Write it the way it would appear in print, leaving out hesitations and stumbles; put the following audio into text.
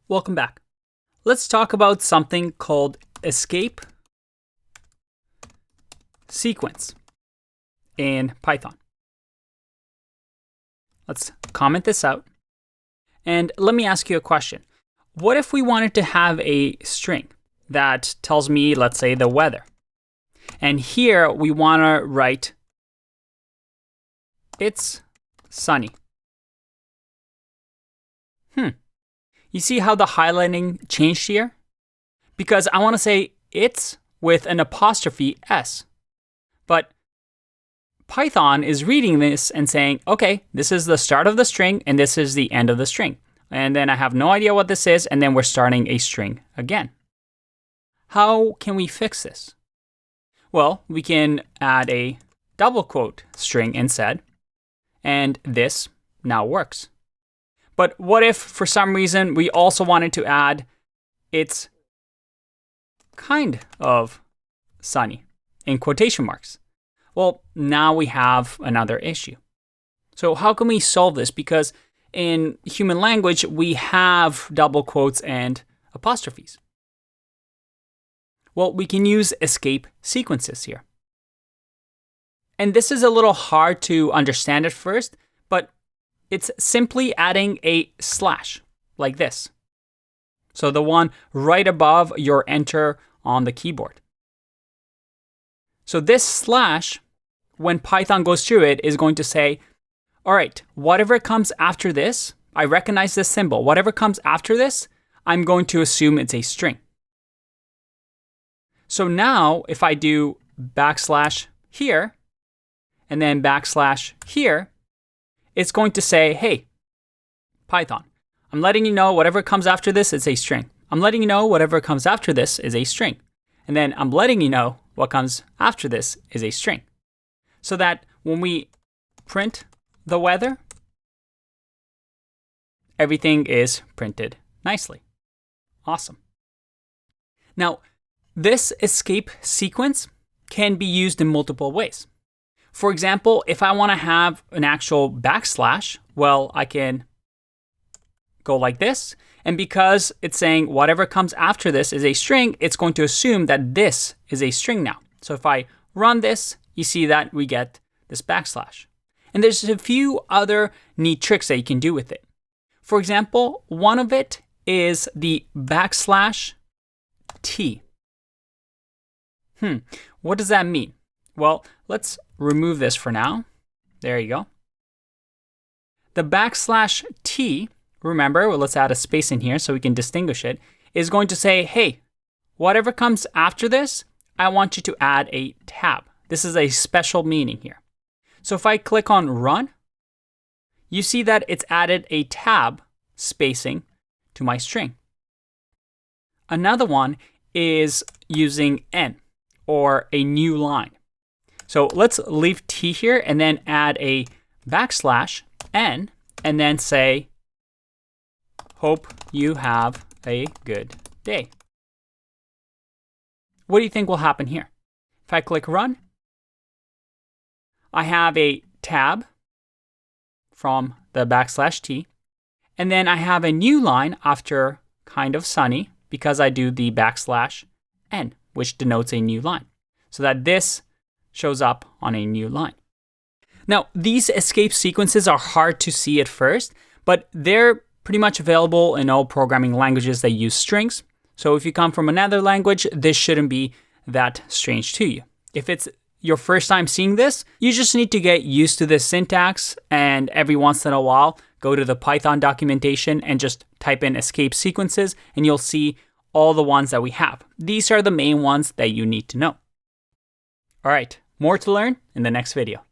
Welcome back. Let's talk about something called escape sequence in Python. Let's comment this out. And let me ask you a question. What if we wanted to have a string that tells me, let's say, the weather? And here we want to write, it's sunny. You see how the highlighting changed here? Because I want to say it's with an apostrophe S. But Python is reading this and saying, okay, this is the start of the string and this is the end of the string. And then I have no idea what this is, and then we're starting a string again. How can we fix this? Well, we can add a double quote string instead, and this now works. But what if, for some reason, we also wanted to add it's kind of sunny in quotation marks? Well, now we have another issue. So how can we solve this? Because in human language, we have double quotes and apostrophes. Well, we can use escape sequences here. And this is a little hard to understand at first, but it's simply adding a slash like this. So the one right above your enter on the keyboard. So this slash, when Python goes through it, is going to say, all right, whatever comes after this, I recognize this symbol. Whatever comes after this, I'm going to assume it's a string. So now if I do backslash here, and then backslash here, it's going to say, hey, Python, I'm letting you know whatever comes after this is a string. I'm letting you know whatever comes after this is a string. And then I'm letting you know what comes after this is a string. So that when we print the weather, everything is printed nicely. Awesome. Now, this escape sequence can be used in multiple ways. For example, if I want to have an actual backslash, well, I can go like this. And because it's saying whatever comes after this is a string, it's going to assume that this is a string now. So if I run this, you see that we get this backslash. And there's a few other neat tricks that you can do with it. For example, one of it is the backslash T. What does that mean? Well, let's remove this for now. There you go. The backslash T, remember, well, let's add a space in here so we can distinguish it, is going to say, hey, whatever comes after this, I want you to add a tab. This is a special meaning here. So if I click on run, you see that it's added a tab spacing to my string. Another one is using n, or a new line. So let's leave T here and then add a backslash n and then say, hope you have a good day. What do you think will happen here? If I click run, I have a tab from the backslash T, and then I have a new line after kind of sunny because I do the backslash n, which denotes a new line, so that this shows up on a new line. Now, these escape sequences are hard to see at first, but they're pretty much available in all programming languages that use strings. So if you come from another language, this shouldn't be that strange to you. If it's your first time seeing this, you just need to get used to this syntax, and every once in a while, go to the Python documentation and just type in escape sequences, and you'll see all the ones that we have. These are the main ones that you need to know. All right, more to learn in the next video.